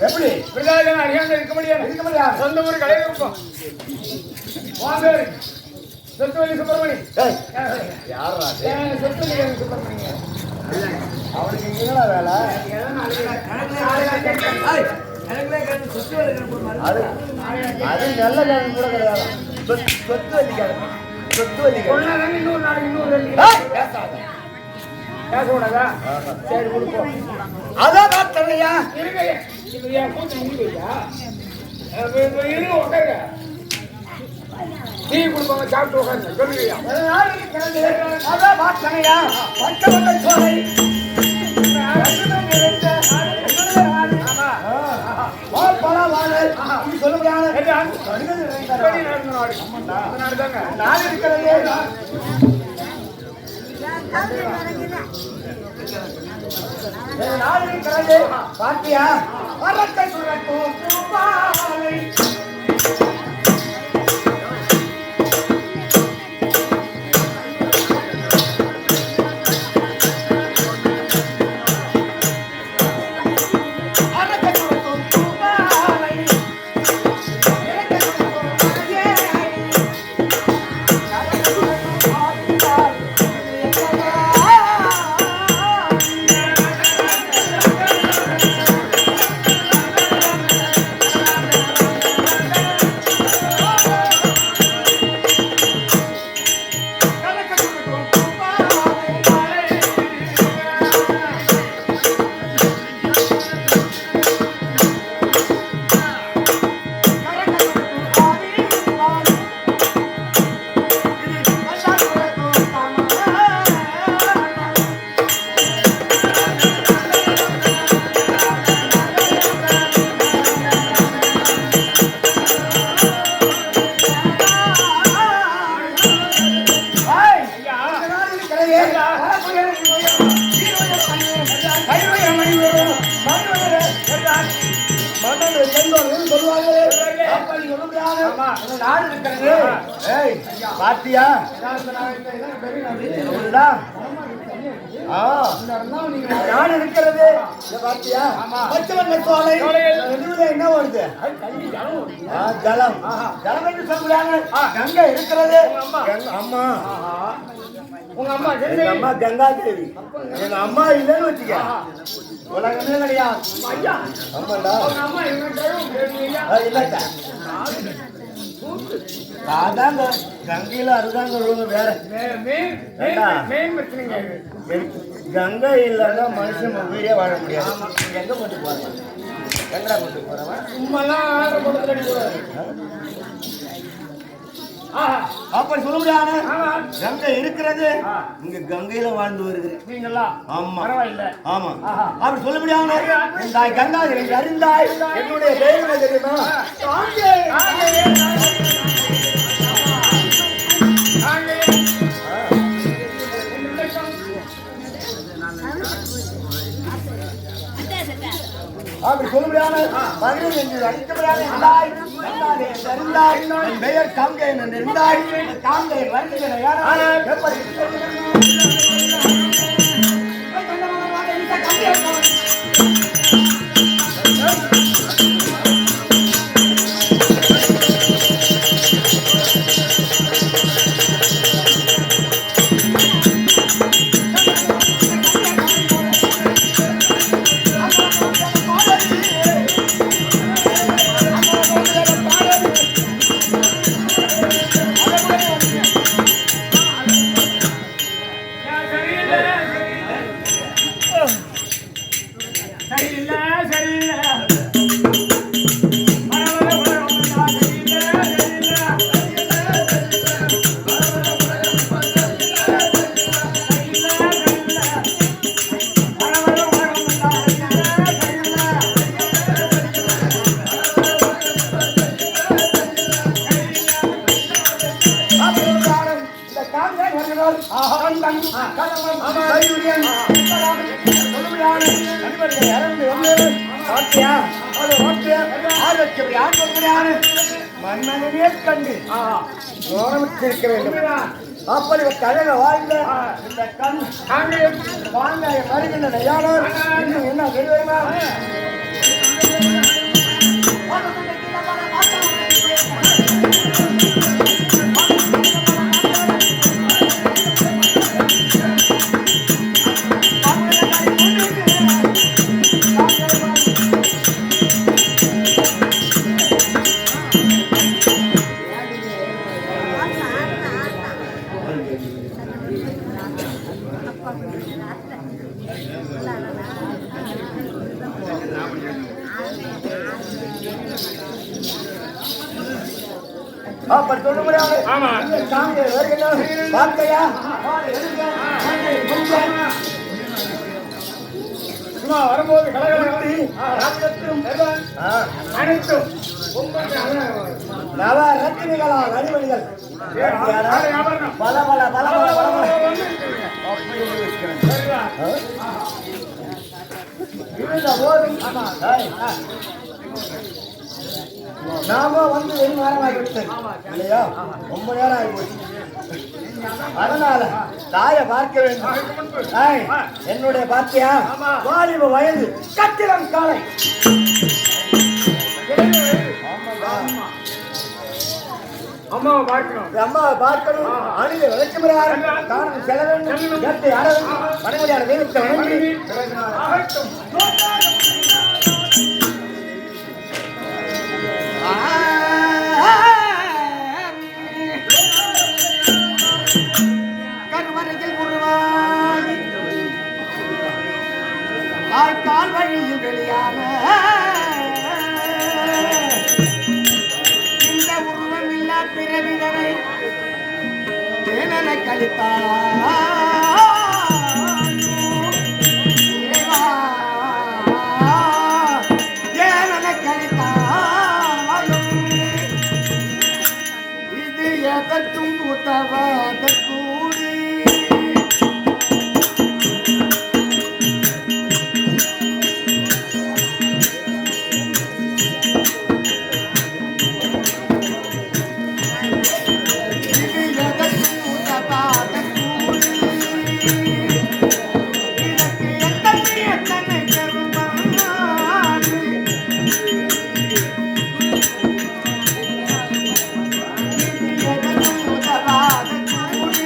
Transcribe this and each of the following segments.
எப்படி இருக்க முடியாது சொந்த ஊர் கலையில் இருக்கும் சொத்துவலி சுப்பிரமணி யாரா சொத்துவலி சுப்பிரமணிங்க அவனுக்கு இங்கதான் வேலை அது நல்ல காலம் கூட கிடையாது சொத்து வலிக்காது சொத்து வலிக்காது இன்னொரு நாள் இன்னொரு பேசக்கூடாதா சரி கொடுப்போம் அதான் பார்த்தவையா இருங்க உட்காருங்க டீ கொடுப்பாங்க சாப்பிட்டு உட்காருங்க சொல்லுங்கய்யா அதான் பார்த்தவையா பட்ட சோலை சொல்ல முடியாது பாத்தியா வரத்தை சுழட்டும் பாத்தியா நாடு இருக்கிறது பாத்தியா என்ன வருது ஜலம் ஜலம் என்று சொல்றாங்க கங்கை இருக்கிறது அம்மா உங்க அம்மா எங்க அம்மா கங்கா தேவி எங்க அம்மா இல்லைன்னு வச்சுக்க உலகமே கிடையாது இல்ல அதாங்க கங்கையில அதுதாங்க வேற கங்கை இல்லைன்னா மனுஷன் உயிரே வாழ முடியாது எங்க கொண்டு போறேன் எங்கடா கொண்டு போறவன் அப்படி சொல்ல முடியாது கங்கை இருக்கிறது இங்க கங்கையில வாழ்ந்து வருகிறேன் ஆமா ஆமா அப்படி சொல்ல முடியாது கங்கா அறிந்தாய் என்னுடைய தெய்வம் தெரியுமா அப்படி சொல்ல முடியாது மகளிர் என்று அழைக்கப்படாத பெயர் காங்கை என்று இருந்தாய் காங்கை வருகிறேன் எப்படி மன்னனே கண்டு கவனித்திருக்க வேண்டும் அப்படி கழக வாழ்ந்த இந்த கண் வாங்க வருகின்ற நெய்யாளர் இன்னும் என்ன தெரியுமா? அப்படி சொல்ல முடியாது. வார்த்தையா வரும்போது அனைத்தும் நவ ரத்தினிகளா அணிமணிகள் பல பல பல பல நாம வந்து வெறும் நேரம் ஆகிவிட்டது இல்லையா? ரொம்ப நேரம் ஆகிப்போச்சு. அதனால தாய பார்க்க வேண்டும். என்னுடைய பாத்தியா வாலிப வயது கட்டிடம் காலை அம்மாவை பார்க்கணும். அணில விளக்குகிறார். காரணம் செல்ல வேண்டும். கட்டை ஆட வேண்டும். மனைவியான தெய்வத்தை வணங்கி கருவறையில் உருவாகி கால் வழியில் வெளியான இந்த உருவமில்லா பிறவிதனை தேனன கழித்தார். எதற்கும் உதவாத கூடி இது எதற்கும் உதவாத கூடி இதற்கு எத்தனை கருமாறு உதவாத கூடி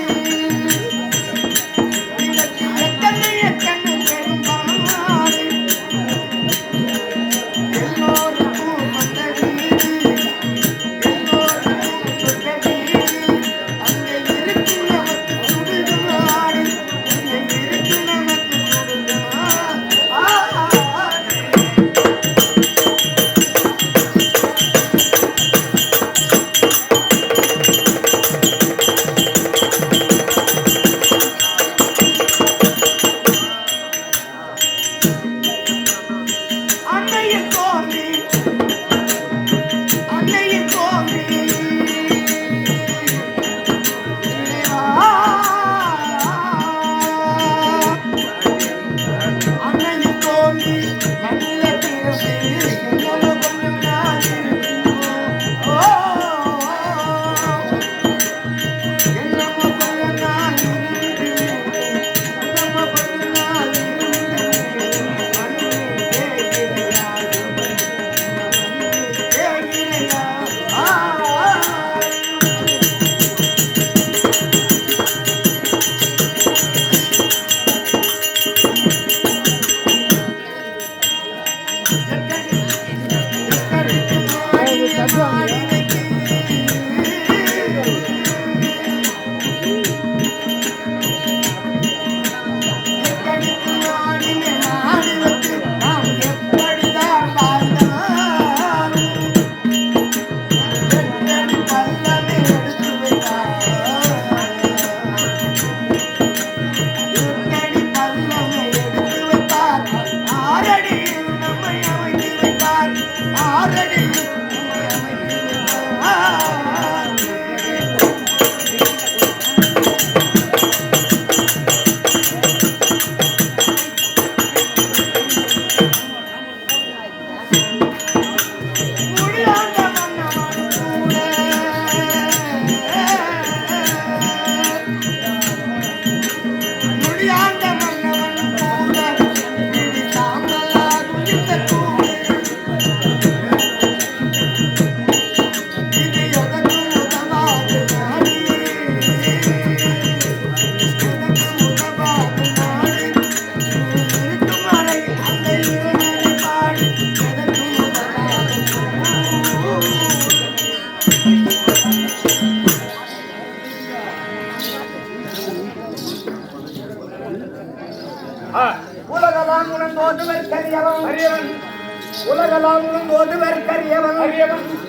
உலகலாம் ஒருவர்க்கரியவன்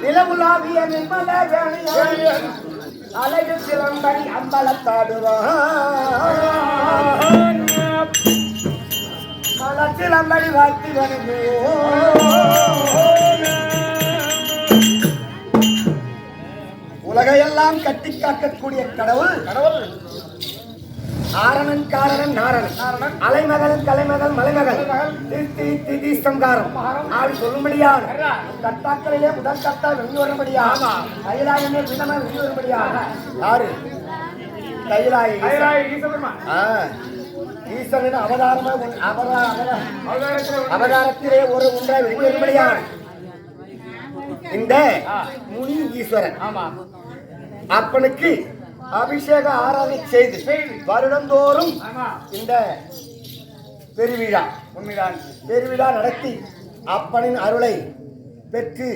நிலவுலாவிய நிர்மல அழகு சிலம்படி அம்பலத்தாடுவான் மலச்சிலம்படி வாழ்த்தி உலகையெல்லாம் கட்டி காக்கக்கூடிய கடவுள் ஆரணன் காரணன் நாரணன் அலைமகள் கலைமகள் மலைமகள் தீஸ்தங்காரம் ஆள் சொல்லும்படியான கட்டாக்களிலே முதல் கட்டா வெளியே வரும்படியாக கைலாயமே விதமா வெளியே வரும்படியாக யாரு கைலாய ஈஸ்வரன் அவதாரத்திலே ஒரு ஒன்றை வெளியே வரும்படியான இந்த முனி ஈஸ்வரன் அப்பனுக்கு அபிஷேக ஆராதனை செய்து வருடந்தோறும் இந்த பெருவிழா நடத்தி அப்பனின் அருளை பெற்று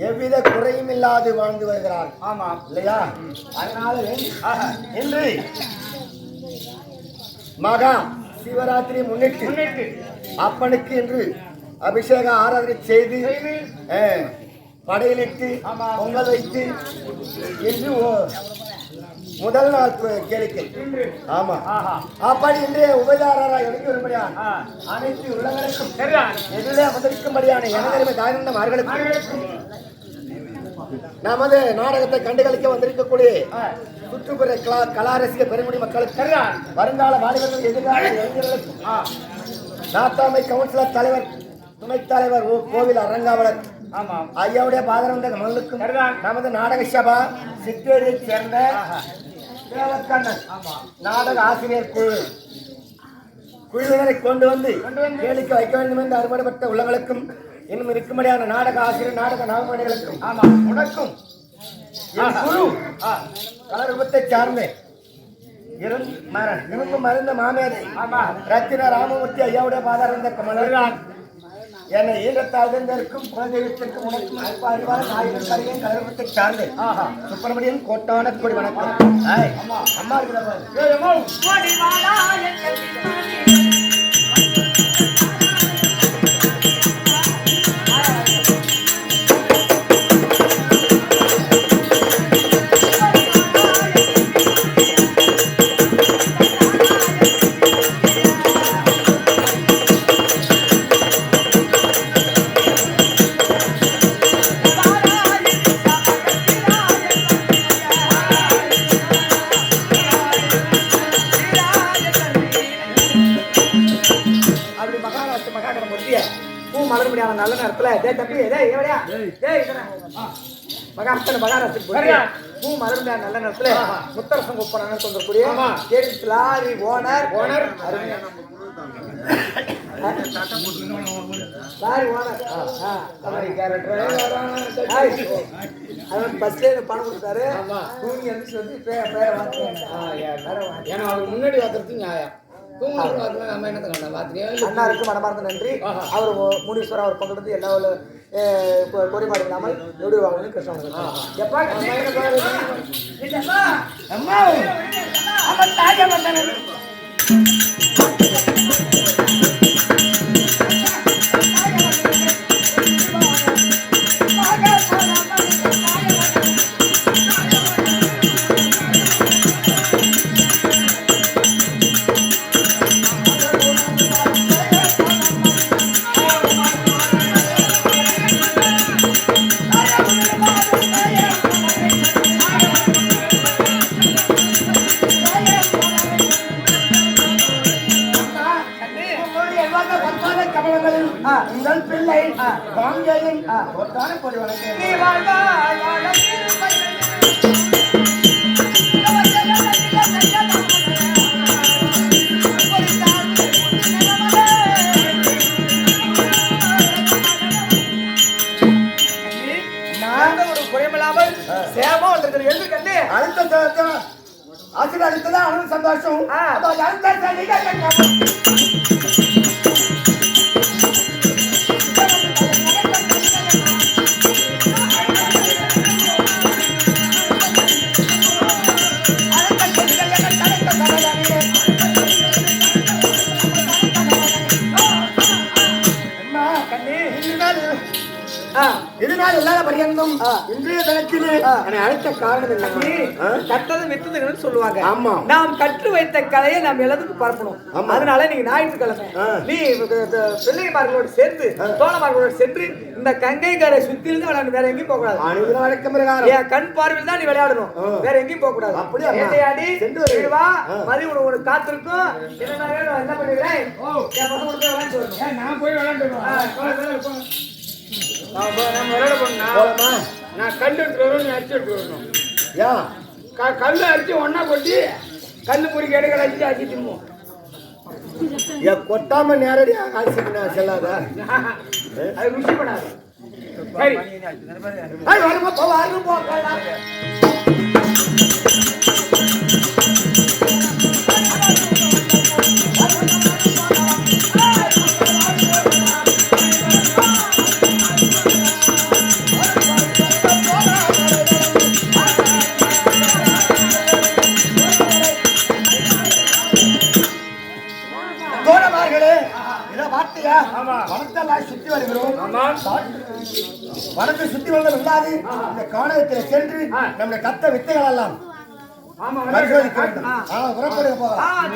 எவ்வித குறையும் இல்லாது வாழ்ந்து வருகிறார். ஆமா இல்லையா? அதனால இன்று மகா சிவராத்திரி முன்னிட்டு அப்பனுக்கு இன்று அபிஷேக ஆராதனை செய்து படையிலிட்டு பொங்கல் வைத்து இன்று முதல் நாள் கேளிக்கை. ஆமா அப்படி இன்றைய உபதாரராக எடுத்து வரும்படியான அனைத்து உள்ளங்களுக்கும் எதிரே அமர்ந்திருக்கும்படியான எனதருமை தாய்ந்த அவர்களுக்கும் நமது நாடகத்தை கண்டுகளிக்க வந்திருக்கக்கூடிய சுற்றுப்புற கலா ரசிக பெருங்குடி மக்களுக்கு வருங்கால வாலிபர்கள் எதிர்கால இளைஞர்களுக்கும் நாட்டாமை கவுன்சிலர் தலைவர் துணைத் தலைவர் கோவில் அரங்காவலர் ஐயாவுடைய பாதரந்த மகளுக்கும் நமது நாடக சபா சித்தேரியை சேர்ந்த தேவக்கண்ணன் நாடக ஆசிரியர் குழுவினரை கொண்டு வந்து கேளிக்கை வைக்க வேண்டும் என்று அறுபடப்பட்ட உள்ளங்களுக்கும் இன்னும் இருக்கும்படியான நாடக ஆசிரியர் நாடக நாகமணிகளுக்கும் உனக்கும் குழு கலரூபத்தை சார்ந்த இரும்பு மருந்த மாமேதை ரத்தின ராமமூர்த்தி ஐயாவுடைய பாதாரந்த கமலர் என்னை ஈழத்தாழ்ந்திருக்கும் குலதெய்வத்திற்கும் உனக்கும் அல்ப அறிவான நாயகன் கருவின் கலரூபத்தை சார்ந்து சுப்பிரமணியன் கோட்டான கொடி வணக்கம். அம்மா நல்ல நேரத்துல பூ மலர்ந்த நல்ல நேரத்துல முத்தரசம் கூப்பிடுறாங்க சொல்லக்கூடிய லாரி ஓனர் பஸ்ல பணம் கொடுத்தாரு தூங்கி எழுந்துச்சு வந்து பேரை முன்னாடி வாத்துறது நியாயம் அண்ணாருக்கு மனமார்ந்த நன்றி. அவர் முனீஸ்வரர் அவர் பங்கெடுத்து எல்லா குறைபாடு இல்லாமல் நொடி வாங்கணும் கிருஷ்ணன் உங்கள் பிள்ளை வாங்கையின் ஒட்டான கொடி வணக்கம். ஒரு குறைமில்லாமல் சேவமா வந்திருக்கிற எழுதி கண்டு அடுத்த ஆசிரியர் அடுத்ததான் அவனுக்கு சந்தோஷம். இல்லாத பரியந்தம் இன்றைய தினத்திலே என்னை அழைத்த காரணம் என்ன? கட்டது வித்ததுன்னு சொல்லுவாங்க. ஆமா, நாம் கற்று வைத்த கலையை நாம் எல்லாத்துக்கும் பரப்பணும். அதனால நீங்க ஞாயிற்றுக்கிழமை நீ பிள்ளைமார்களோடு சேர்ந்து தோழமார்களோடு சென்று இந்த கங்கை கரை சுத்திலிருந்து விளையாடு, வேற எங்கேயும் போக கூடாது. என் கண் பார்வையில் தான் நீ விளையாடணும், வேற எங்கேயும் போக கூடாது. அப்படியே வேட்டையாடி வா, மதி உனக்கு காத்திருக்கும். என்ன வேணும், என்ன பண்ணுகிறேன்? நான் போய் விளையாண்டுருவேன். நான் கல் எடுத்து வரணும், அரிசி எடுத்து வரணும். கல் அரிசி ஒன்னா கொட்டி கல்லு பொறிக்க இடைகள் அரிசி அரிசி தின்னுவோம். கொட்டாம நேரடியாக அரிசிக்கு செல்லாதா? அது ருசி பண்ணாது. சரி சுத்தி வருகிறோம். வனத்தை சுத்தி வந்த விடாது இந்த காணகத்தில் சென்று நம்முடைய கத்த வித்தைகள் எல்லாம் பரிசோதிக்க வேண்டும். புறப்படுக போகலாம்.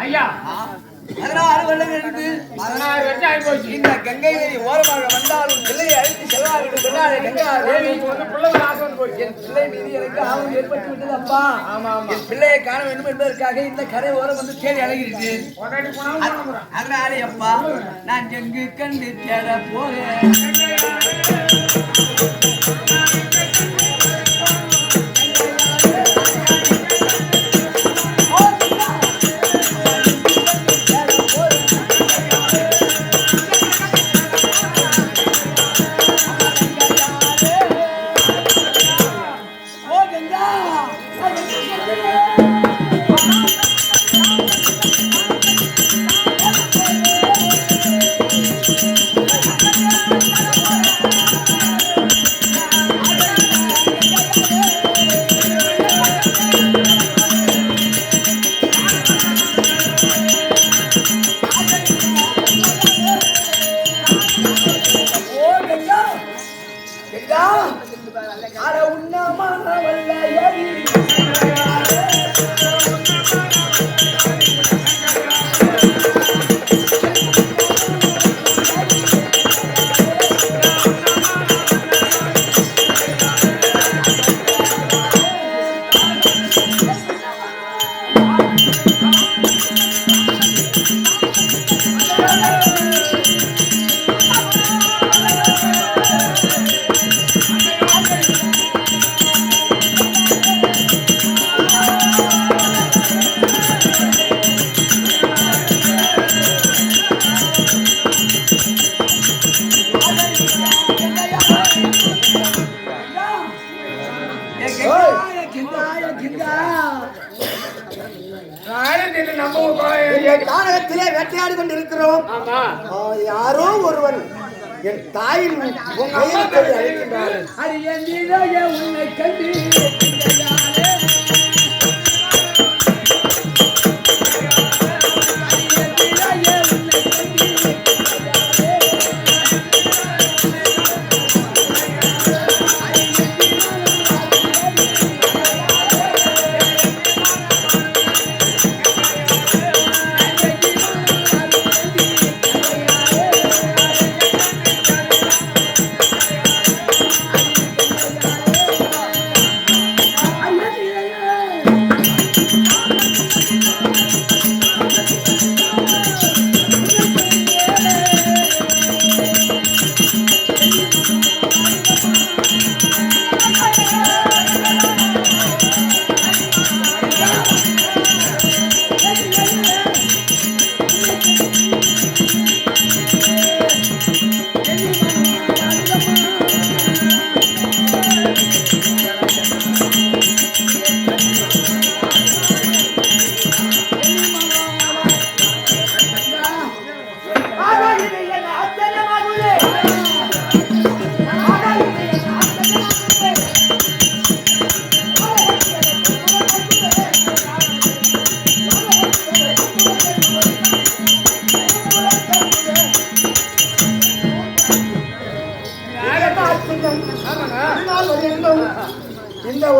ஐயா 16 வருடங்கள் இருந்து 16 வருஷம் ஆகி போச்சு. இந்த கங்கை நதி ஓரமாக வந்தாலும் பிள்ளையை அழைத்து செல்வார்கள் சொன்னால் கங்கா தேவி பிள்ளைகள் ஆசை வந்து போச்சு. என் பிள்ளை மீது எனக்கு ஆபத்து ஏற்பட்டு விட்டது அப்பா. ஆமா ஆமா, என் பிள்ளையை காண வேண்டும் என்பதற்காக இந்த கரை ஓரம் வந்து தேடி அழகிட்டேன். அதனாலே அப்பா நான் எங்கு கண்டு தேட போகிறேன். கானகத்திலே வேட்டையாடி கொண்டிருக்கிறோம். யாரோ ஒருவன் என் தாயின் அழைக்கின்றார். உன்னை கண்டு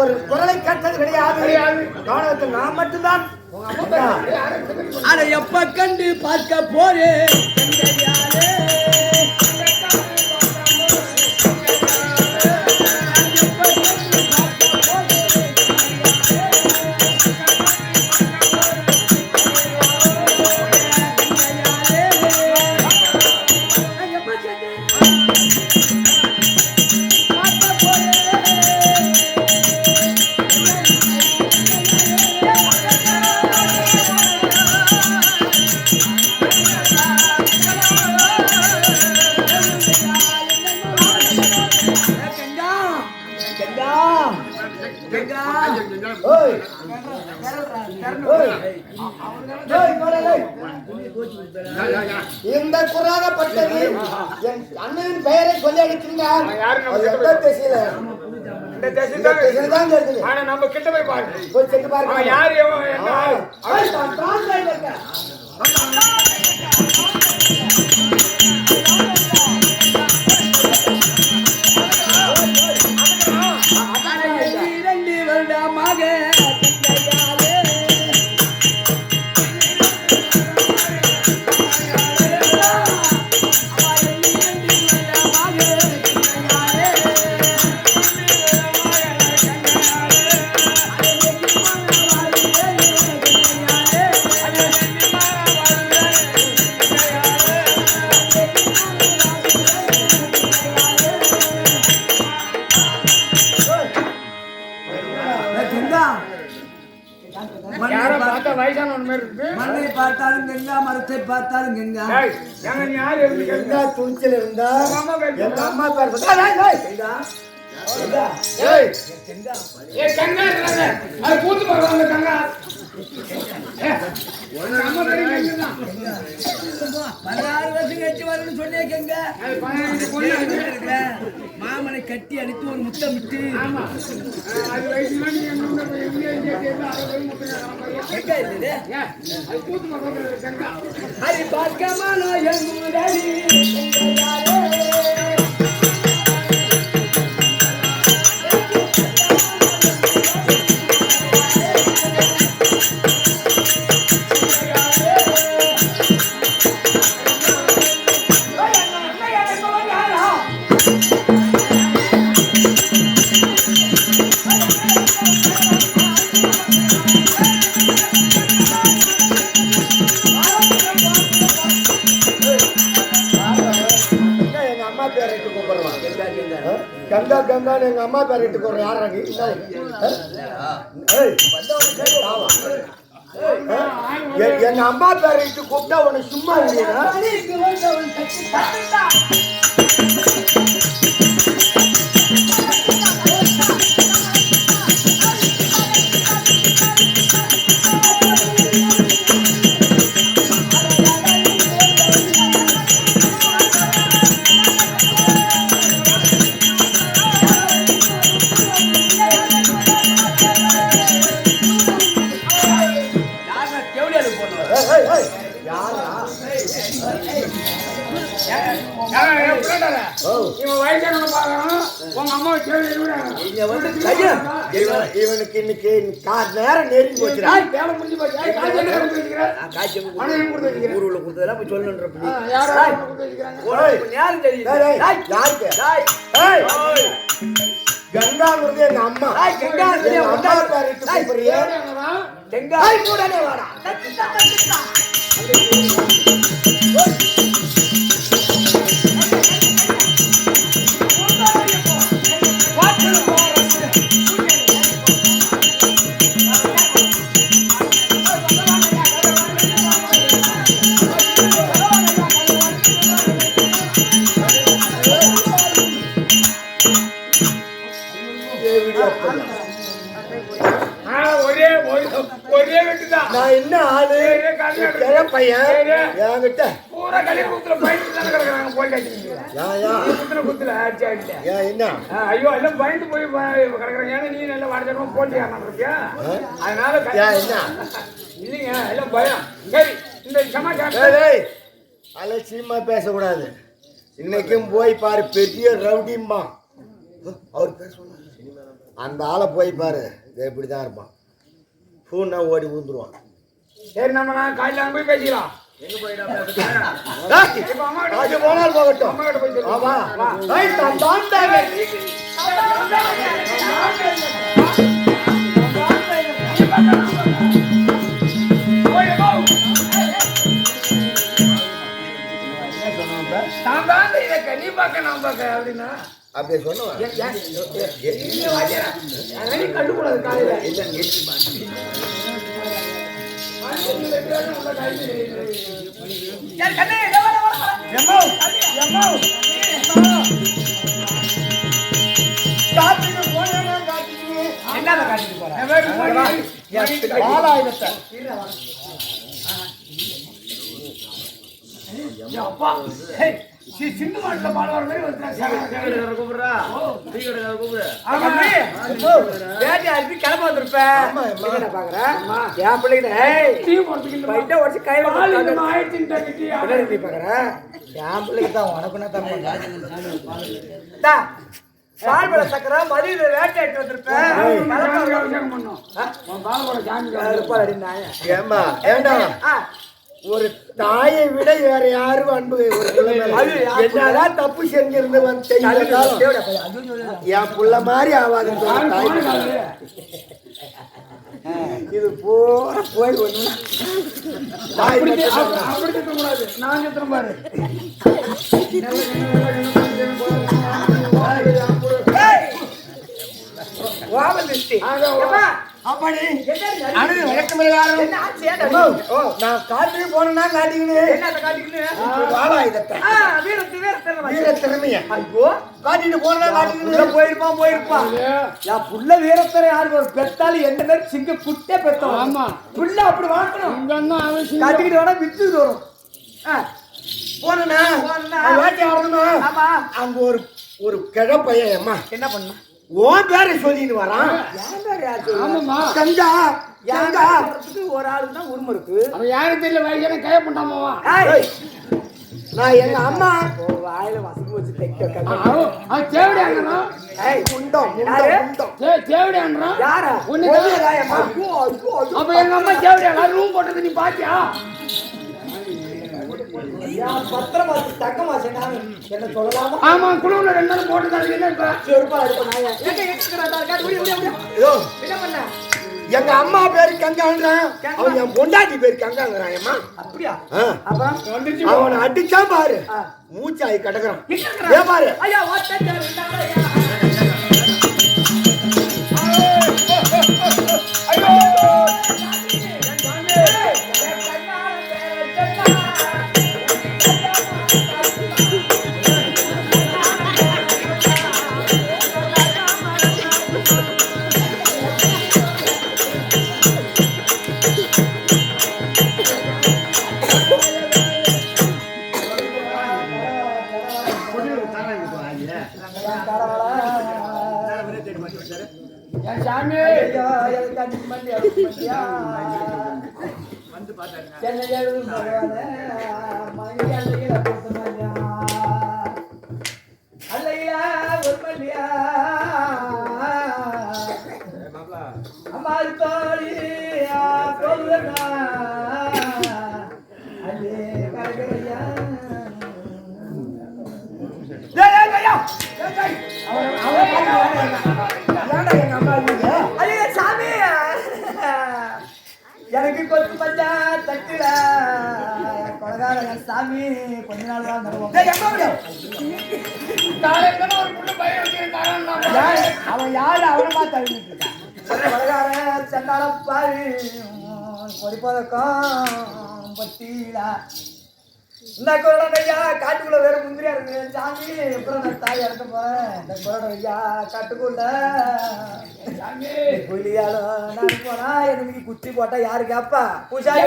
ஒரு குரலை கேட்டது கிடையாது. கவனத்தில் நான் மட்டும்தான். அதை எப்ப கண்டு பார்க்க போறேன் இந்த குறாகப்பட்டது என் அண்ணனின் பெயரை சொல்லி அடிக்கிறார். எந்த திசையில தான் இருக்குது. ஆனா நம்ம கிட்ட போய் பாருங்க. போய் சென்று பாருங்க. யாரு என்ன மண்ணை பார்த்தாலும் கங்கா, மரத்தை பார்த்தாலும் கங்கா. கங்கா தூச்சில் இருந்தா எங்க அம்மா பேர் கூத்து போடுவாங்க கங்கா. மாமனை கட்டி அடித்து ஒரு முத்தமிட்டு ஹரி பார்க்கமான கங்கா கங்கான்னு எங்க அம்மா பேர் இட்டு போடுற யாரா நீ? எங்க அம்மா பேர் இட்டு கூப்பிட்டா உனக்கு சும்மா இல்லையா? இவனுக்கு இன்னைக்கு நேரம் நெருங்கி போச்சு. ஊருல கொடுத்ததெல்லாம் போய் சொல்லணுன்ற கங்காங்கிறது எங்க அம்மா. அம்மா பேரிட்டு கூப்பிடுறியா? வாடா நான் என்ன ஆளு பையன் என்கிட்ட பூரா கல்யாணத்துல என்ன ஐயோ எல்லாம் பயந்து போய் கிடக்குறாங்க. ஏன்னா நீ நல்லா வாடகை போட்டியா அதனால என்ன இல்லைங்க எல்லாம் பயம். சரி இந்த சமாச்சாரம் அலட்சியமா பேசக்கூடாது. இன்னைக்கும் போய் பாரு பெரிய ரவுடிம்பா. அவர் பேர் சொன்னாரு அந்த ஆளை போய் பாரு இப்படி தான் இருப்பான் பூன்னா ஓடி ஊந்துருவான். சரி நம்ம நான் காலையில் அங்கே போய் பேசிக்கலாம். எங்க போயிடா இப்போ அம்மா கிட்ட அது போனால் போகட்டும். அம்மா கிட்ட போய் சொல்லு. வா வா ரைட் தான் தான் தான் நான் தான் இதை நீ பார்க்க நான் பார்க்க அப்படின்னா அப்படியே சொன்னவன் கண்டுக்கூடாது காலையில என்ன காட்டிட்டு போறேன் அப்பா சிந்து மாட்டுல பால் வர மாதிரி கூப்பிடுறா கூப்பிடு கிளம்ப வந்திருப்பேன் பாக்குறேன் என் பிள்ளைகிட்ட டீ போறதுக்கு பைட்டை உடச்சு கையில ஆயிரத்தி பாக்குறேன் என் பிள்ளைக்கு தான் உனக்குன்னா தான் பால் பழ சக்கரை மதியில வேட்டைட்டு வந்திருப்பேன் ஏமா ஏண்டா ஒரு தாயை விட வேற யாரும் அன்பு ஒரு பிள்ளை மேல என்னதான் தப்பு செஞ்சிருந்து வந்து என் புள்ள மாதிரி ஆவாதுன்னு சொல்ல தாய் இது போற போய் ஒண்ணு தாய் அப்படி கூடாது நான் சித்திரம் பாரு நான் காட்டுக்கு போனா காட்டிட்டு போனா போயிருப்பான் என் புள்ள வீரத்தரை யாருக்கு ஒரு பெத்தாலும் எந்த நேரம் சிங்க குட்டே பெத்தோம் ஆமா புள்ள அப்படி வளர்க்கணும் அவசியம் காட்டிக்கிட்டு வேணா வித்து வரும் போனா வேட்டை ஆடணும் ஆமா அங்க ஒரு கிழப்பையன் அம்மா என்ன பண்ண உன் பேரை சொல்லிட்டு வரான் ஆமாமா கங்கா கங்கா ஒரு ஆளுக்கு தான் உரிமை இருக்கு அவன் யாரும் தெரியல வயசான கைய பண்ணாமாவா நான் எங்க அம்மா வாயில வசதி வச்சு தைக்க அவன் தேவடி ஆகணும் முண்டம் தேவடி ஆகணும் யார அப்ப எங்க அம்மா தேவடி ஆக ரூம் போட்டது நீ பாத்தியா பத்திரமா தக்கமா என்ன சொல்லலாமா ஆமா குழுவுல 2 நாள் போட்டது என்ன இப்ப செருப்பா என்ன பண்ண எங்க அம்மா பேரு கங்கான்றான் அவன் என் பொண்டாட்டி பேரு கங்காங்கிறான் அம்மா அப்படியா அப்புறம் அவனை அடிச்சான் பாரு மூச்சாயி கிடக்குறான் ஏன் பாரு ஐயா சாமி எனக்கு கொத்து மச்சா தட்டுல கொலகார சாமி கொஞ்ச நாள் தான் அவன் யாரு அவனை பார்த்து அழுகிட்டு இருக்கான் கொலகார சண்டால பாரு பொறிப்பதக்கம் பத்திலா இந்த குரடன் ஐயா காட்டுக்குள்ள வேற முந்திரியா இருக்கு சாமி அப்புறம் நான் தாய் இறக்க போறேன் இந்த குரடன் ஐயா காட்டுக்குள்ள புலியாலும் நான் போனா எனக்கு குத்தி போட்டா யாரு கேப்பா பூசாரி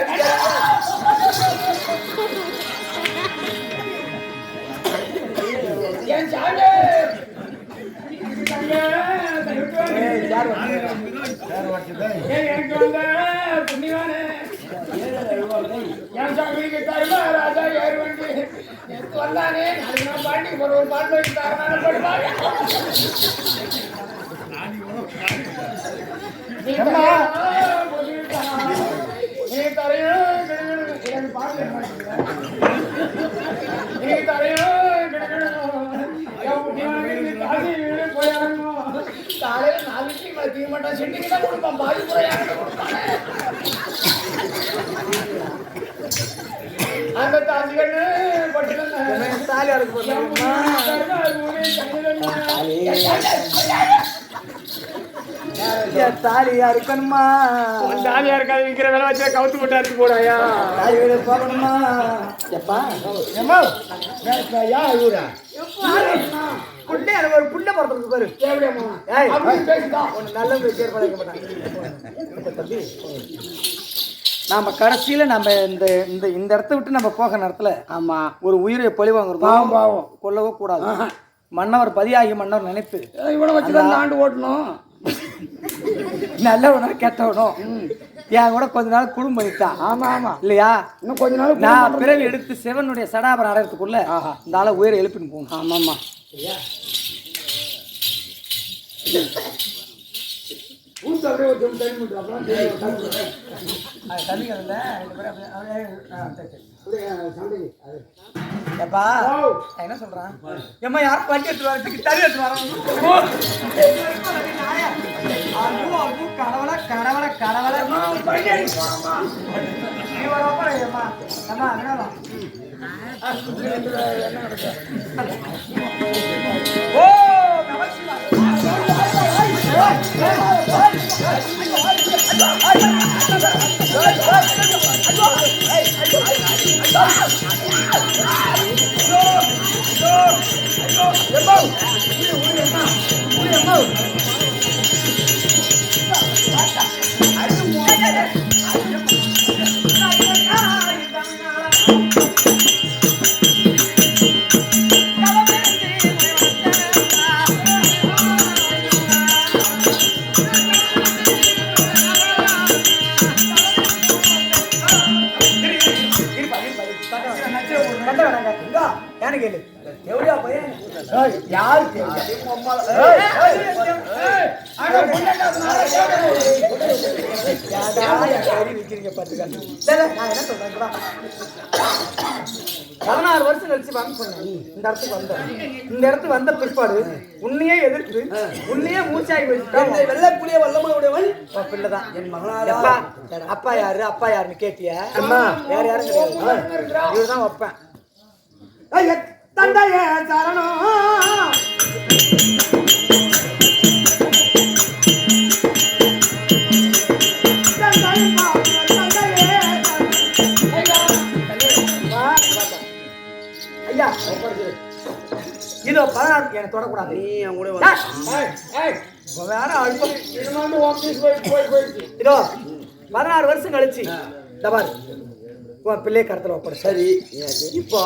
நீ தரையும் எனக்கு பாட்டு நீ தரையும் போயிடணும் காலையில 4 மணிக்கு தீ மாட்டோம் செட்டிக்கு தான் கொடுப்பான் பாதி அந்த தாசிகண்ணு பட்டு தாலி அறுக்க தாலியா இருக்கணுமா தாலியா இருக்காது விற்கிற வேலை வச்சு கவுத்து போட்டு அறுத்து போடாயா தாலி போகணுமா எப்பா யா இவரா புண்ணே எனக்கு ஒரு புண்ணை பிறந்திருக்கு பாரு பேசிதான் ஒன்று நல்ல பேர் பழக்க மாட்டாங்க நாம கடைசியில நம்ம இந்த இடத்த விட்டு நம்ம போக நேரத்துல ஆமா ஒரு உயிரை பொலிவாங்கிறோம் பாவம் கொல்லவோ கூடாது மன்னவர் பதியாகி மன்னவர் நினைத்து இவனை வச்சுதான் ஆண்டு ஓட்டணும் நல்லவனோ கெட்டவனோ என் கூட கொஞ்ச நாள் குடும்பம் பண்ணிட்டான் ஆமா ஆமா இல்லையா இன்னும் கொஞ்ச நாள் நான் பிறவி எடுத்து சிவனுடைய சடாபரம் அடையறதுக்குள்ள இந்த ஆளை உயிரை எழுப்பின்னு போகணும் ஆமாம்மா எப்பா என்ன சொல்றான் ஏம்மா யாரும் வண்டி எடுத்து வரதுக்கு தறி எடுத்து வராங்க கடவுளை கடவுளை கடவுளை ஓ வருஷம் கழிச்சு வாங்க சொன்னேன் இந்த இடத்துக்கு வந்தேன் இந்த இடத்துக்கு வந்த பிற்பாடு உன்னையே எதிர்த்து உன்னையே மூச்சாகி வச்சுட்டேன் வெள்ளப்புலிய வல்லமையுடையவன் பிள்ளைதான் என் மகனாரா அப்பா யாருன்னு கேட்டியா யார் யாரும் கிடையாது இவர்தான் வைப்பேன் தந்தைய சரணம் ஐயா இதோ 16 எனக்கு தொடக்கூடாது நீ என் கூட வேற இதோ 16 வருஷம் கழிச்சு தபார் உன் பிள்ளை கருத்துல வைப்பட சரி இப்போ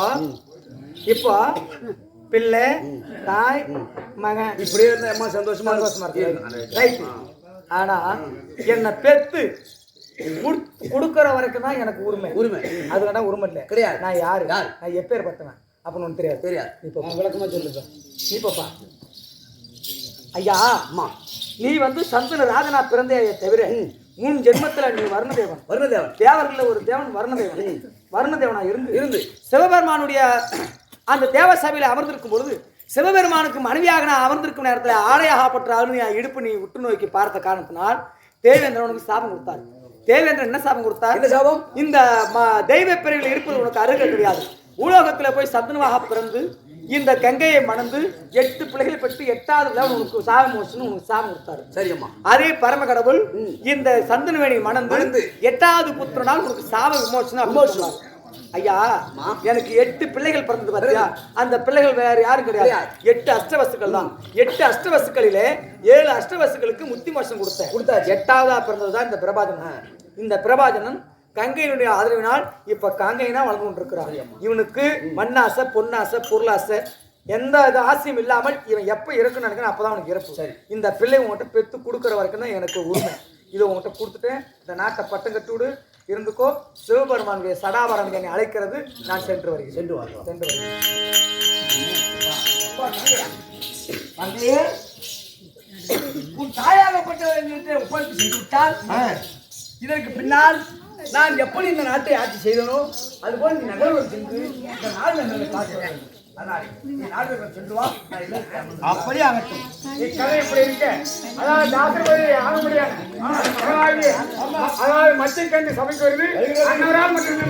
பிள்ளை தாய் மகன் இப்படியே இருந்தா அம்மா சந்தோஷமா இருக்கு ரைட் ஆனா என்ன பெத்து கொடுக்கற வரைக்கும் தான் எனக்கு உரிமை அது வேணா உரிமை இல்லை கிடையாது. நான் யாரு நான் எப்பேர் பட்டவன் அப்படின்னு ஒன்று தெரியாது இப்போ விளக்கமா சொல்லுப்பா நீ பாப்பா ஐயா அம்மா நீ சந்தன ராஜனா பிறந்தே தவிர 3 ஜென்மத்துல நீ வருணதேவன் தேவர்கள ஒரு தேவன் வருணதேவனா இருந்து சிவபெருமானுடைய அந்த தேவசபையில அமர்ந்திருக்கும் பொழுது சிவபெருமானுக்கு மனைவியாக நான் அமர்ந்திருக்கும் நேரத்தில் ஆடையாகப்பட்ட அருமையா இடுப்பு நீ உற்று நோக்கி பார்த்த காரணத்தினால் தேவேந்திரன் உனக்கு சாபம் கொடுத்தார். தேவேந்திரன் என்ன சாபம் கொடுத்தார்? இந்த சாபம் இந்த தெய்வ பிறவியில் இருப்பது உனக்கு அருகே கிடையாது. உலோகத்துல போய் சந்தனமாக பிறந்து இந்த கங்கையை மணந்து 8 பிள்ளைகள் பெற்று 8வது உனக்கு சாபம் வச்சுன்னு உனக்கு சாபம் கொடுத்தாரு. சரியம்மா. அதே பரம கடவுள் இந்த சந்தனவேணி மணந்து 8வது புத்திரனால் உனக்கு சாப விமோசனம். ஐயா எனக்கு 8 பிள்ளைகள் பிறந்தது பாத்தியா, அந்த பிள்ளைகள் வேற யாரும் கிடையாது, 8 அஷ்டவசுக்கள் தான். 8 அஷ்டவசுக்களிலே 7 அஷ்டவசுக்களுக்கு முத்தி மோசம் கொடுத்தாச்சு. 8வதா பிறந்ததுதான் இந்த பிரபாஜனன். இந்த பிரபாஜனன் கங்கையினுடைய ஆதரவினால் இப்ப காங்கைனா வளர்ந்து கொண்டிருக்கிறான். இவனுக்கு மண்ணாசை பொன்னாசை பொருளாசை எந்த ஆசையும் இல்லாமல் இவன் எப்ப இருக்குன்னு நினைக்கிறேன் அப்பதான் அவனுக்கு இறப்பு. சரி, இந்த பிள்ளை உங்கள்கிட்ட பெற்று கொடுக்குற வரைக்கும் தான் எனக்கு உரிமை. இதை உங்கள்கிட்ட கொடுத்துட்டேன், இந்த நாட்டை பட்டம் கட்டி விடு, இருந்துக்கோ. சிவபெருமானுடைய சடாபரம் என்னை அழைக்கிறது, நான் சென்று வருகிறேன். சென்று வருகிறேன். உன் தாயாகப்பட்டவர்களிடத்தை ஒப்படைத்து செய்து விட்டால் இதற்கு பின்னால் நான் எப்படி இந்த நாட்டை ஆட்சி செய்தனோ அதுபோல் நீ நகர்வு சென்று இந்த நாடு நகரை பார்க்கிறேன். அதனால் நீ நாடு சென்று வா, நான் இல்லை அப்படியே ஆகட்டும். இக்கதை இப்படி இருக்க அதாவது ஆசிர்வாதி ஆக முடியாது. அதாவது மச்சை கண்டு சபைக்கு வருது அன்னவரால் மற்றும்